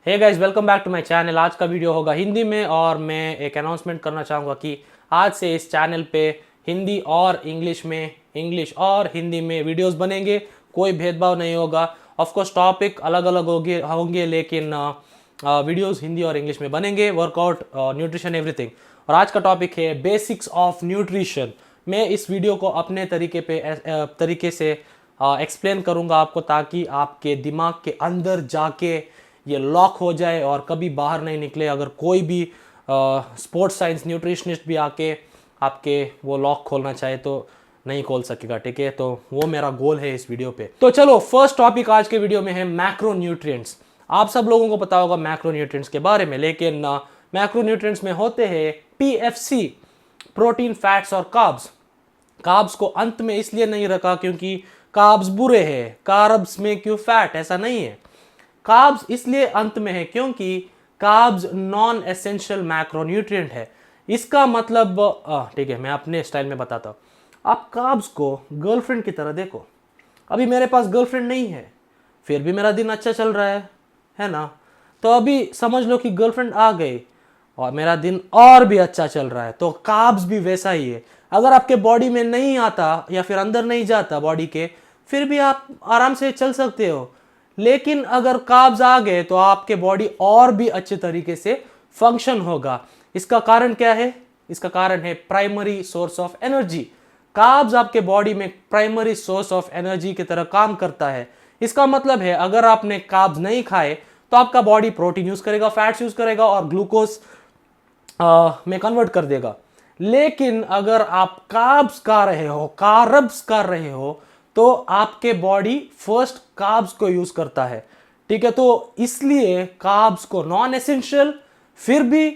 Hey guys, welcome back to my channel. आज का video होगा हिंदी में और मैं एक अनाउंसमेंट करना चाहूँगा कि आज से इस चैनल पे हिंदी और इंग्लिश और हिंदी में वीडियोस बनेंगे। कोई भेदभाव नहीं होगा। ऑफ कोर्स टॉपिक अलग अलग होंगे लेकिन वीडियोस हिंदी और इंग्लिश में बनेंगे। Workout, nutrition, everything. और आज का टॉपिक है बेसिक्स ऑफ न्यूट्रिशन। मैं इस वीडियो को अपने तरीके से एक्सप्लेन करूँगा आपको, ताकि आपके दिमाग के अंदर जाके ये लॉक हो जाए और कभी बाहर नहीं निकले। अगर कोई भी स्पोर्ट्स साइंस न्यूट्रिशनिस्ट भी आके आपके वो लॉक खोलना चाहे तो नहीं खोल सकेगा, ठीक है। तो वो मेरा गोल है इस वीडियो पे। तो चलो, फर्स्ट टॉपिक आज के वीडियो में है मैक्रोन्यूट्रिएंट्स। आप सब लोगों को पता होगा मैक्रोन्यूट्रिएंट्स के बारे में, लेकिन मैक्रोन्यूट्रिएंट्स में होते हैं पीएफसी, प्रोटीन, फैट्स और कार्ब्स। कार्ब्स को अंत में इसलिए नहीं रखा क्योंकि कार्ब्स बुरे हैं। कार्ब्स में क्यों फैट, ऐसा नहीं है। कार्ब्स इसलिए अंत में है क्योंकि कार्ब्स नॉन एसेंशियल मैक्रोन्यूट्रिएंट है। इसका मतलब, ठीक है, मैं अपने स्टाइल में बताता हूँ। आप कार्ब्स को गर्लफ्रेंड की तरह देखो। अभी मेरे पास गर्लफ्रेंड नहीं है, फिर भी मेरा दिन अच्छा चल रहा है ना। तो अभी समझ लो कि गर्लफ्रेंड आ गई और मेरा दिन और भी अच्छा चल रहा है। तो कार्ब्स भी वैसा ही है। अगर आपके बॉडी में नहीं आता या फिर अंदर नहीं जाता बॉडी के, फिर भी आप आराम से चल सकते हो। लेकिन अगर कार्ब्स आ गए तो आपके बॉडी और भी अच्छे तरीके से फंक्शन होगा। इसका कारण क्या है? इसका कारण है primary source of energy. Carbs आपके बॉडी में प्राइमरी सोर्स ऑफ एनर्जी की तरह काम करता है। इसका मतलब है अगर आपने कार्ब्स नहीं खाए तो आपका बॉडी प्रोटीन यूज करेगा, फैट्स यूज करेगा और ग्लूकोज में कन्वर्ट कर देगा। लेकिन अगर आप कार्ब्स खा रहे हो तो आपके बॉडी फर्स्ट कार्ब्स को यूज करता है, ठीक है। तो इसलिए कार्ब्स को नॉन एसेंशियल फिर भी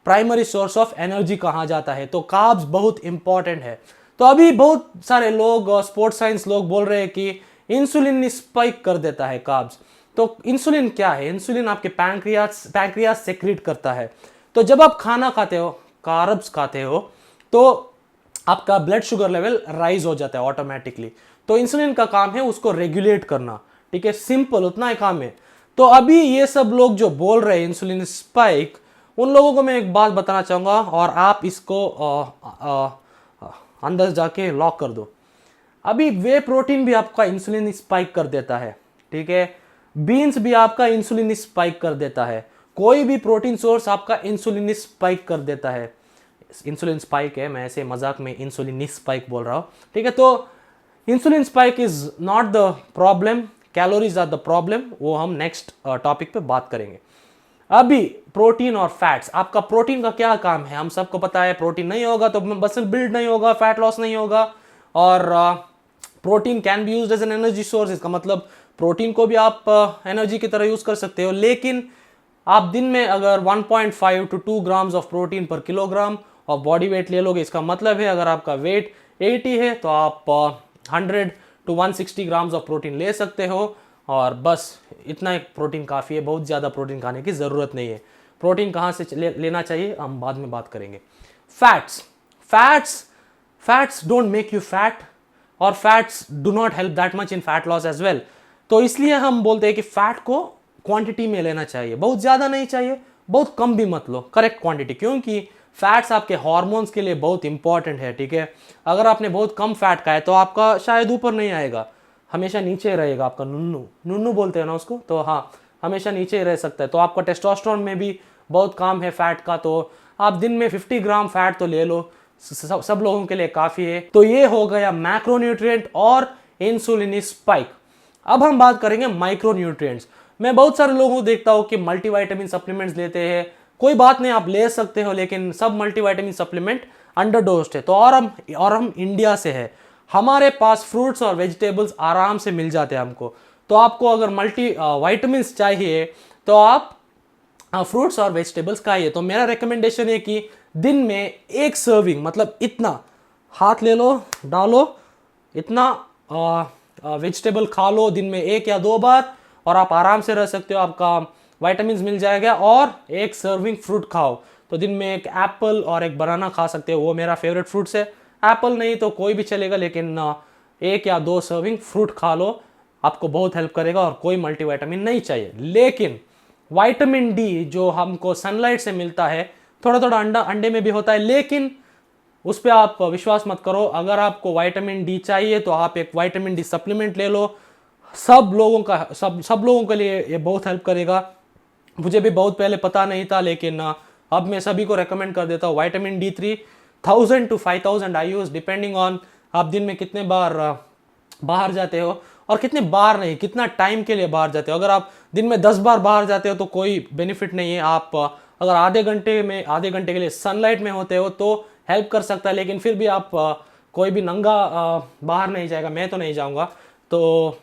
प्राइमरी सोर्स ऑफ एनर्जी कहा जाता है। तो कार्ब्स बहुत इंपॉर्टेंट है। तो अभी बहुत सारे लोग, स्पोर्ट्स साइंस लोग बोल रहे हैं कि इंसुलिन स्पाइक कर देता है कार्ब्स। तो इंसुलिन क्या है? इंसुलिन आपके पैंक्रियास सेक्रेट करता है। तो जब आप खाना खाते हो, कार्ब्स खाते हो, तो आपका ब्लड शुगर लेवल राइज हो जाता है ऑटोमेटिकली। तो इंसुलिन का काम है उसको रेगुलेट करना, ठीक है। सिंपल उतना ही काम है। तो अभी ये सब लोग जो बोल रहे हैं इंसुलिन स्पाइक, उन लोगों को मैं एक बात बताना चाहूंगा और आप इसको अंदर जाके लॉक कर दो। अभी वे प्रोटीन भी आपका इंसुलिन स्पाइक कर देता है, ठीक है। बीन्स भी आपका इंसुलिन स्पाइक कर देता है। कोई भी प्रोटीन सोर्स आपका इंसुलिन स्पाइक कर देता है। इंसुलिन स्पाइक है, मैं ऐसे मजाक में इंसुलिन स्पाइक बोल रहा हूं, ठीक है। तो insulin spike is not the problem, calories are the problem. वो हम नेक्स्ट टॉपिक पे बात करेंगे। अभी प्रोटीन और फैट्स, आपका प्रोटीन का क्या काम है? हम सबको पता है प्रोटीन नहीं होगा तो मसल बिल्ड नहीं होगा, फैट लॉस नहीं होगा। और protein can be used as an energy source. इसका मतलब प्रोटीन को भी आप एनर्जी की तरह यूज कर सकते हो। लेकिन आप दिन में अगर 1.5 to 2 ग्राम्स ऑफ प्रोटीन पर किलोग्राम ऑफ बॉडी वेट ले लोगे, इसका मतलब है अगर आपका वेट 80 है तो आप 100 to 160 ग्राम्स ऑफ प्रोटीन ले सकते हो। और बस इतना एक प्रोटीन काफ़ी है, बहुत ज़्यादा प्रोटीन खाने की ज़रूरत नहीं है। प्रोटीन कहाँ से लेना चाहिए हम बाद में बात करेंगे। Fats don't make you fat और fats do not help that much in fat loss as well. तो इसलिए हम बोलते हैं कि फैट को क्वांटिटी में लेना चाहिए, बहुत ज़्यादा नहीं चाहिए, बहुत कम भी मत लो, करेक्ट क्वांटिटी। क्योंकि फैट्स आपके हार्मोन्स के लिए बहुत इंपॉर्टेंट है, ठीक है। अगर आपने बहुत कम फैट खाया तो आपका शायद ऊपर नहीं आएगा, हमेशा नीचे रहेगा। आपका नुन्नू बोलते हैं ना उसको, तो हाँ, हमेशा नीचे ही रह सकता है। तो आपका टेस्टोस्टेरोन में भी बहुत काम है फैट का। तो आप दिन में 50 ग्राम फैट तो ले लो, सब लोगों के लिए काफ़ी है। तो ये हो गया मैक्रोन्यूट्रिएंट और इंसुलिन स्पाइक। अब हम बात करेंगे माइक्रोन्यूट्रिएंट्स। मैं बहुत सारे लोगों को देखता हूँ कि मल्टीविटामिन सप्लीमेंट्स लेते हैं। कोई बात नहीं, आप ले सकते हो, लेकिन सब मल्टीविटामिन सप्लीमेंट अंडरडोज्ड है। तो और हम इंडिया से है, हमारे पास फ्रूट्स और वेजिटेबल्स आराम से मिल जाते हैं हमको। तो आपको अगर मल्टी वाइटामिन्स चाहिए तो आप फ्रूट्स और वेजिटेबल्स खाइए। तो मेरा रिकमेंडेशन है कि दिन में एक सर्विंग, मतलब इतना हाथ ले लो, डालो, इतना वेजिटेबल खा लो दिन में 1 या 2 बार और आप आराम से रह सकते हो। आपका वाइटामिन मिल जाएगा। और एक सर्विंग फ्रूट खाओ, तो दिन में एक एप्पल और एक बनाना खा सकते हो। वो मेरा फेवरेट फ्रूट्स है। एप्पल नहीं तो कोई भी चलेगा, लेकिन 1 या 2 सर्विंग फ्रूट खा लो, आपको बहुत हेल्प करेगा। और कोई मल्टीविटामिन नहीं चाहिए। लेकिन विटामिन डी जो हमको सनलाइट से मिलता है, थोड़ा थोड़ा अंडे में भी होता है, लेकिन उस पर आप विश्वास मत करो। अगर आपको विटामिन डी चाहिए तो आप एक विटामिन डी सप्लीमेंट ले लो। सब लोगों के लिए ये बहुत हेल्प करेगा। मुझे भी बहुत पहले पता नहीं था, लेकिन अब मैं सभी को रेकमेंड कर देता हूँ। Vitamin D3 1000 to 5000 IUs depending on आप दिन में कितने बार बाहर जाते हो, और कितने बार नहीं, कितना टाइम के लिए बाहर जाते हो। अगर आप दिन में 10 बार बाहर जाते हो तो कोई बेनिफिट नहीं है। आप अगर आधे घंटे के लिए सनलाइट में होते हो तो हेल्प कर सकता है, लेकिन फिर भी आप कोई भी नंगा बाहर नहीं जाएगा, मैं तो नहीं जाऊंगा। तो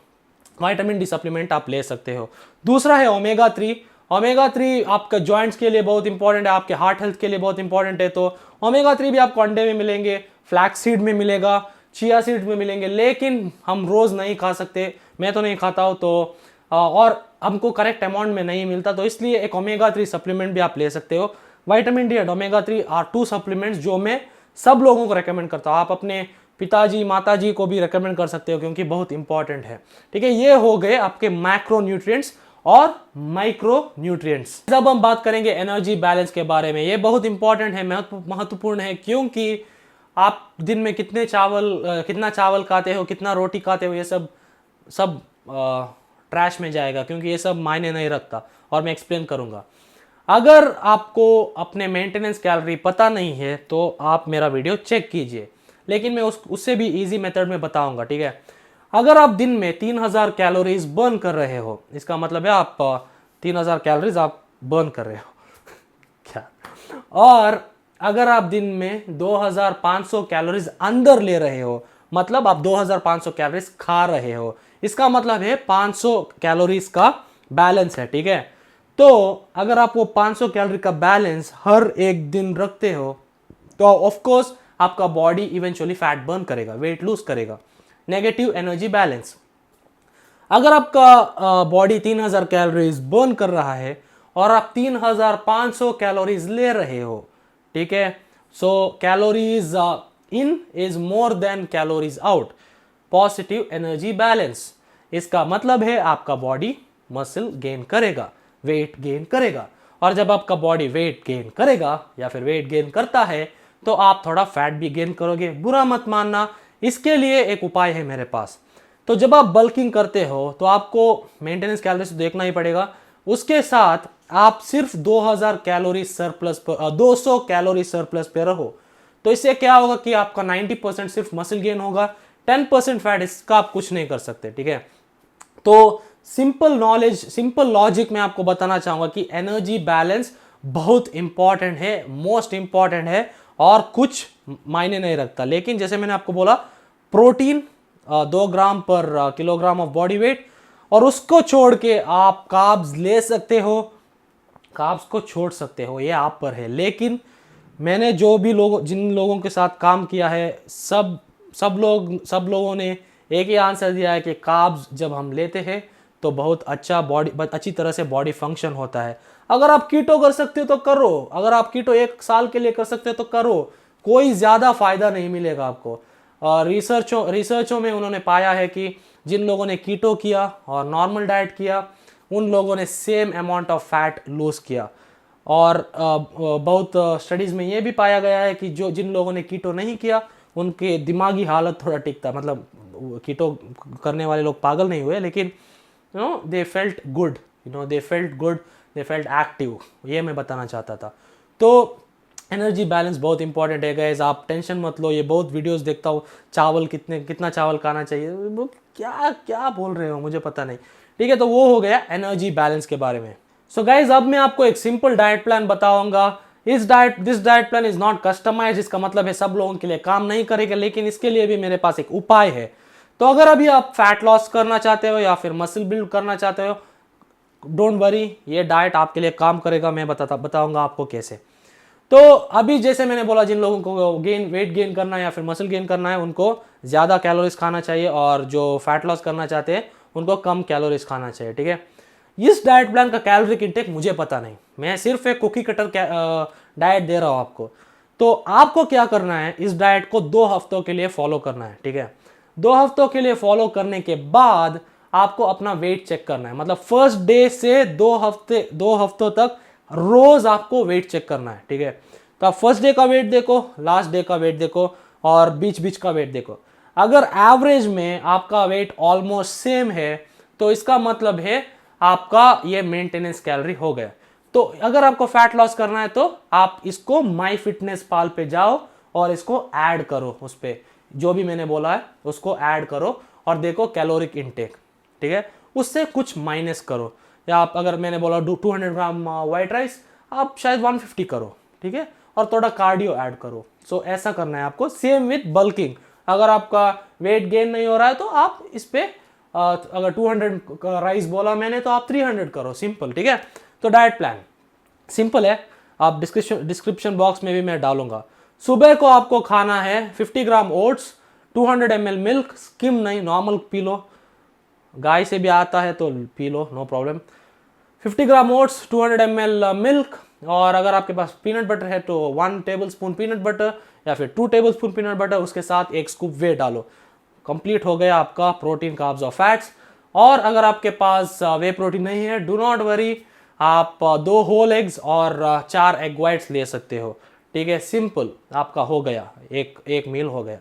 विटामिन डी सप्लीमेंट आप ले सकते हो। दूसरा है ओमेगा 3। ओमेगा 3 आपका जॉइंट्स के लिए बहुत इंपॉर्टेंट है, आपके हार्ट हेल्थ के लिए बहुत इंपॉर्टेंट है। तो ओमेगा 3 भी आपको अंडे में मिलेंगे, फ्लैक्स सीड में मिलेगा, चिया सीड में मिलेंगे, लेकिन हम रोज नहीं खा सकते, मैं तो नहीं खाता हूँ। तो और हमको करेक्ट अमाउंट में नहीं मिलता, तो इसलिए एक ओमेगा 3 सप्लीमेंट भी आप ले सकते हो। Vitamin D and omega 3 are 2 supplements जो मैं सब लोगों को रेकमेंड करता हूँ। आप अपने पिताजी माताजी को भी रेकमेंड कर सकते हो, क्योंकि बहुत इंपॉर्टेंट है। ठीक है, ये हो गए आपके मैक्रो न्यूट्रिएंट्स और माइक्रो न्यूट्रिएंट्स। अब हम बात करेंगे एनर्जी बैलेंस के बारे में। ये बहुत इंपॉर्टेंट है, महत्वपूर्ण है, क्योंकि आप दिन में कितना चावल खाते हो, कितना रोटी खाते हो, ये सब ट्रैश में जाएगा, क्योंकि ये सब मायने नहीं रखता, और मैं एक्सप्लेन करूंगा। अगर आपको अपने मेंटेनेंस कैलोरी पता नहीं है तो आप मेरा वीडियो चेक कीजिए, लेकिन मैं उससे भी इजी मेथड में बताऊंगा। ठीक है, अगर आप दिन में 3000 कैलोरीज बर्न कर रहे हो, इसका मतलब है आप 3000 कैलोरीज आप बर्न कर रहे हो क्या। और अगर आप दिन में 2500 कैलोरीज अंदर ले रहे हो, मतलब आप 2500 कैलोरीज खा रहे हो, इसका मतलब है 500 कैलोरीज का बैलेंस है। ठीक है, तो अगर आप वो 500 कैलोरी का बैलेंस हर एक दिन रखते हो तो ऑफ कोर्स आपका बॉडी इवेंचुअली फैट बर्न करेगा, वेट लूज करेगा। नेगेटिव एनर्जी बैलेंस, अगर आपका बॉडी 3000 कैलोरीज बर्न कर रहा है और आप 3500 कैलोरीज ले रहे हो, ठीक है, so calories in is more than calories out, positive energy balance. इसका मतलब है आपका बॉडी मसल गेन करेगा, वेट गेन करेगा, और जब आपका बॉडी वेट गेन करेगा या फिर वेट गेन करता है तो आप थोड़ा फैट भी गेन करोगे। बुरा मत मानना, इसके लिए एक उपाय है मेरे पास। तो जब आप बल्किंग करते हो तो आपको मेंटेनेंस कैलोरीज तो देखना ही पड़ेगा, उसके साथ आप सिर्फ 2000 कैलोरी सरप्लस पर 200 कैलोरी सरप्लस पे रहो। तो इससे क्या होगा कि आपका 90% सिर्फ मसल गेन होगा, 10% फैट इसका आप कुछ नहीं कर सकते। ठीक है, तो सिंपल लॉजिक में आपको बताना चाहूंगा कि एनर्जी बैलेंस बहुत इंपॉर्टेंट है, मोस्ट इंपॉर्टेंट है, और कुछ मायने नहीं रखता। लेकिन जैसे मैंने आपको बोला, प्रोटीन 2 ग्राम पर किलोग्राम ऑफ बॉडी वेट, और उसको छोड़ के आप कार्ब्स ले सकते हो, कार्ब्स को छोड़ सकते हो, ये आप पर है। लेकिन मैंने जिन लोगों के साथ काम किया है, सब लोगों ने एक ही आंसर दिया है कि कार्ब्स जब हम लेते हैं तो बहुत अच्छी तरह से बॉडी फंक्शन होता है। अगर आप कीटो कर सकते हो तो करो, अगर आप कीटो 1 साल के लिए कर सकते हो तो करो, कोई ज़्यादा फायदा नहीं मिलेगा आपको। और रिसर्चों में उन्होंने पाया है कि जिन लोगों ने कीटो किया और नॉर्मल डाइट किया, उन लोगों ने same amount of fat loose किया। और बहुत स्टडीज़ में ये भी पाया गया है कि जिन लोगों ने कीटो नहीं किया, उनके दिमागी हालत थोड़ा ठीक था। मतलब कीटो करने वाले लोग पागल नहीं हुए, लेकिन they felt good, they felt active, ये मैं बताना चाहता था। तो एनर्जी बैलेंस बहुत इंपॉर्टेंट है गाइस, आप टेंशन मत लो। ये बहुत वीडियोस देखता हूँ, चावल कितना चावल खाना चाहिए, वो क्या बोल रहे हो, मुझे पता नहीं। ठीक है, तो वो हो गया एनर्जी बैलेंस के बारे में। सो गाइज, अब मैं आपको एक सिंपल डाइट प्लान बताऊंगा। This diet plan is not customise, इसका मतलब है सब लोगों के लिए काम नहीं करेगा, लेकिन इसके लिए भी मेरे पास एक उपाय है। तो अगर अभी आप फैट लॉस करना चाहते हो या फिर मसल बिल्ड करना चाहते हो, डोंट वरी, ये डाइट आपके लिए काम करेगा। मैं बताऊंगा आपको कैसे। तो अभी जैसे मैंने बोला, जिन लोगों को वेट गेन करना है या फिर मसल गेन करना है, उनको ज़्यादा कैलोरीज खाना चाहिए, और जो फैट लॉस करना चाहते हैं उनको कम कैलोरीज खाना चाहिए। ठीक है, इस डाइट प्लान का कैलोरी इंटेक मुझे पता नहीं, मैं सिर्फ एक कुकी कटर डाइट दे रहा हूँ आपको। तो आपको क्या करना है, इस डाइट को 2 हफ्तों के लिए फॉलो करना है। ठीक है, 2 हफ्तों के लिए फॉलो करने के बाद आपको अपना वेट चेक करना है। मतलब फर्स्ट डे से 2 हफ्तों तक रोज आपको वेट चेक करना है, ठीक है। तो आप फर्स्ट डे का वेट देखो, लास्ट डे का वेट देखो और बीच बीच का वेट देखो। अगर एवरेज में आपका वेट ऑलमोस्ट सेम है तो इसका मतलब है आपका ये मेंटेनेंस कैलोरी हो गया। तो अगर आपको फैट लॉस करना है तो आप इसको माई फिटनेस पाल पे जाओ और इसको ऐड करो, उस पर जो भी मैंने बोला है उसको ऐड करो और देखो कैलोरिक इनटेक, ठीक है। उससे कुछ माइनस करो, या आप अगर मैंने बोला 200 ग्राम वाइट राइस आप शायद 150 करो, ठीक है, और थोड़ा कार्डियो ऐड करो। सो ऐसा करना है आपको। सेम विथ बल्किंग, अगर आपका वेट गेन नहीं हो रहा है तो आप इस पे अगर 200 राइस बोला मैंने तो आप 300 करो, सिंपल, ठीक है। तो डाइट प्लान सिंपल है, आप डिस्क्रिप्शन बॉक्स में भी मैं डालूंगा। सुबह को आपको खाना है 50 ग्राम ओट्स, 200 ml मिल्क, स्किम नहीं नॉर्मल पी लो, गाय से भी आता है तो पी लो, नो प्रॉब्लम। 50 ग्राम ओट्स, 200 ml मिल्क, और अगर आपके पास पीनट बटर है तो 1 टेबलस्पून पीनट बटर या फिर 2 टेबलस्पून पीनट बटर, उसके साथ 1 स्कूप वे डालो। कंप्लीट हो गया आपका प्रोटीन, कार्ब्स और फैट्स। और अगर आपके पास वे प्रोटीन नहीं है, डू नॉट वरी, आप 2 होल एग्स और 4 एग वाइट्स ले सकते हो, ठीक है। सिंपल आपका हो गया, एक मील हो गया।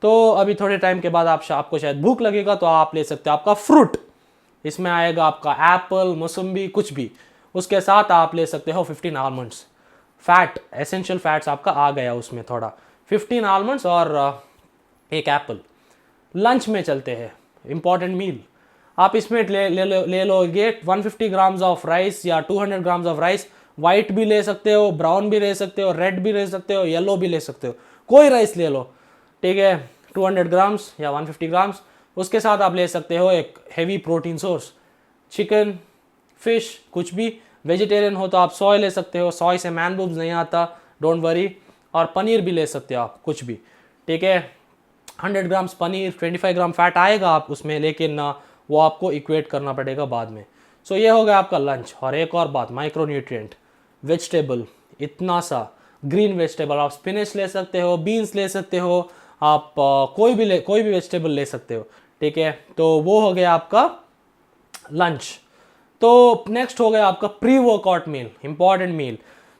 तो अभी थोड़े टाइम के बाद आपको शायद भूख लगेगा तो आप ले सकते हो आपका फ्रूट, इसमें आएगा आपका एप्पल, मौसम्बी, कुछ भी। उसके साथ आप ले सकते हो 15 आलमंड्स। फैट, एसेंशियल फैट्स आपका आ गया उसमें थोड़ा, 15 आलमंड्स और 1 एप्पल। लंच में चलते हैं, इंपॉर्टेंट मील। आप इसमें ले लोगे 150 ग्राम्स ऑफ राइस या 200 ग्राम्स ऑफ राइस। वाइट भी ले सकते हो, ब्राउन भी ले सकते हो, रेड भी ले सकते हो, येलो भी ले सकते हो, कोई राइस ले लो, ठीक है। 200 ग्राम्स या 150 ग्राम्स। उसके साथ आप ले सकते हो एक heavy protein source, chicken, fish, कुछ भी। वेजिटेरियन हो तो आप सोय ले सकते हो, सोय से मैन बूब्स नहीं आता, डोंट वरी। और पनीर भी ले सकते हो आप, कुछ भी, ठीक है। 100 ग्राम्स पनीर, 25 ग्राम फैट आएगा आप उसमें, लेकिन वो आपको इक्वेट करना पड़ेगा बाद में। सो ये हो गया आपका लंच। और एक और बात, माइक्रोन्यूट्रिएंट, वेजिटेबल, इतना सा ग्रीन वेजिटेबल, आप स्पिनच ले सकते हो, बीन्स ले सकते हो, आप कोई भी वेजिटेबल ले सकते हो, ठीक है। तो वो हो गया आपका लंच। तो नेक्स्ट हो गया आपका pre workout meal, important meal.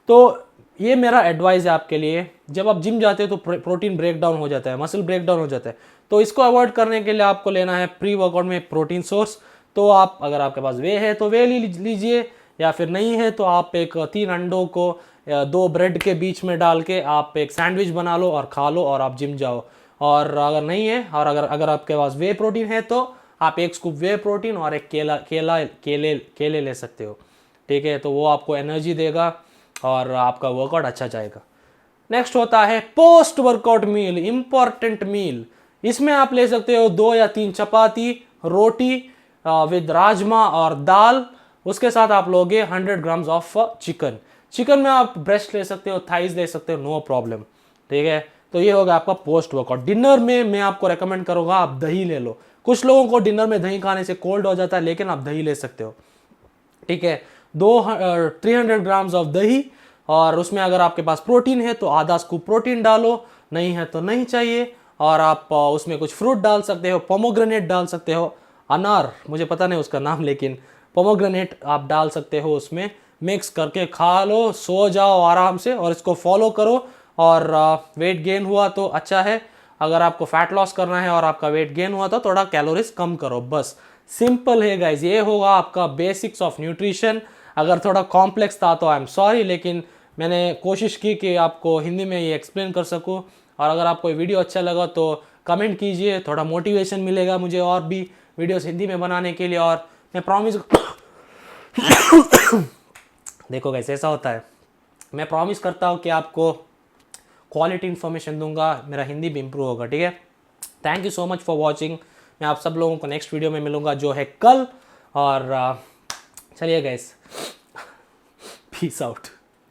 तो ये मेरा एडवाइस है आपके लिए, जब आप जिम जाते हो तो प्रोटीन ब्रेक डाउन हो जाता है, मसल ब्रेक डाउन हो जाता है, तो इसको अवॉइड करने के लिए आपको लेना है प्री वर्कआउट में प्रोटीन सोर्स। तो आप, अगर आपके पास वे है तो वे लीजिए, या फिर नहीं है तो आप एक 3 अंडों को 2 ब्रेड के बीच में डाल के आप एक सैंडविच बना लो और खा लो और आप जिम जाओ। और अगर नहीं है, और अगर आपके पास वे प्रोटीन है तो आप 1 स्कूप वे प्रोटीन और एक केले ले सकते हो, ठीक है। तो वो आपको एनर्जी देगा और आपका वर्कआउट अच्छा जाएगा। नेक्स्ट होता है post workout meal, important meal. इसमें आप ले सकते हो 2 या 3 चपाती, रोटी विद राजमा और दाल। उसके साथ आप लोगे 100 ग्राम्स ऑफ चिकन। चिकन में आप ब्रेस्ट ले सकते हो, थाइज ले सकते हो, नो प्रॉब्लम, ठीक है। तो ये होगा आपका पोस्ट वर्कआउट। डिनर में मैं आपको रेकमेंड करूंगा आप दही ले लो। कुछ लोगों को डिनर में दही खाने से कोल्ड हो जाता है, लेकिन आप दही ले सकते हो, ठीक है। 300 ग्राम्स ऑफ दही, और उसमें अगर आपके पास प्रोटीन है तो आधा स्कूप प्रोटीन डालो, नहीं है तो नहीं चाहिए। और आप उसमें कुछ फ्रूट डाल सकते हो, पोमोग्रेनेट डाल सकते हो, अनार, मुझे पता नहीं उसका नाम, लेकिन पोमोग्रेनेट आप डाल सकते हो उसमें। मिक्स करके खा लो, सो जाओ आराम से, और इसको फॉलो करो। और वेट गेन हुआ तो अच्छा है, अगर आपको फैट लॉस करना है और आपका वेट गेन हुआ तो थोड़ा कैलोरीज कम करो, बस सिंपल है गाइज। ये होगा आपका बेसिक्स ऑफ न्यूट्रिशन। अगर थोड़ा कॉम्प्लेक्स था तो आई एम सॉरी, लेकिन मैंने कोशिश की कि आपको हिंदी में ये एक्सप्लेन कर सकूं। और अगर आपको ये वीडियो अच्छा लगा तो कमेंट कीजिए, थोड़ा मोटिवेशन मिलेगा मुझे और भी वीडियोस हिंदी में बनाने के लिए। और मैं प्रॉमिस देखो गाइस, ऐसा होता है, मैं प्रॉमिस करता हूँ कि आपको क्वालिटी इन्फॉर्मेशन दूंगा, मेरा हिंदी भी इंप्रूव होगा, ठीक है। Thank you so much for watching. मैं आप सब लोगों को नेक्स्ट वीडियो में मिलूंगा जो है कल। और चलिए गाइस, पीस आउट।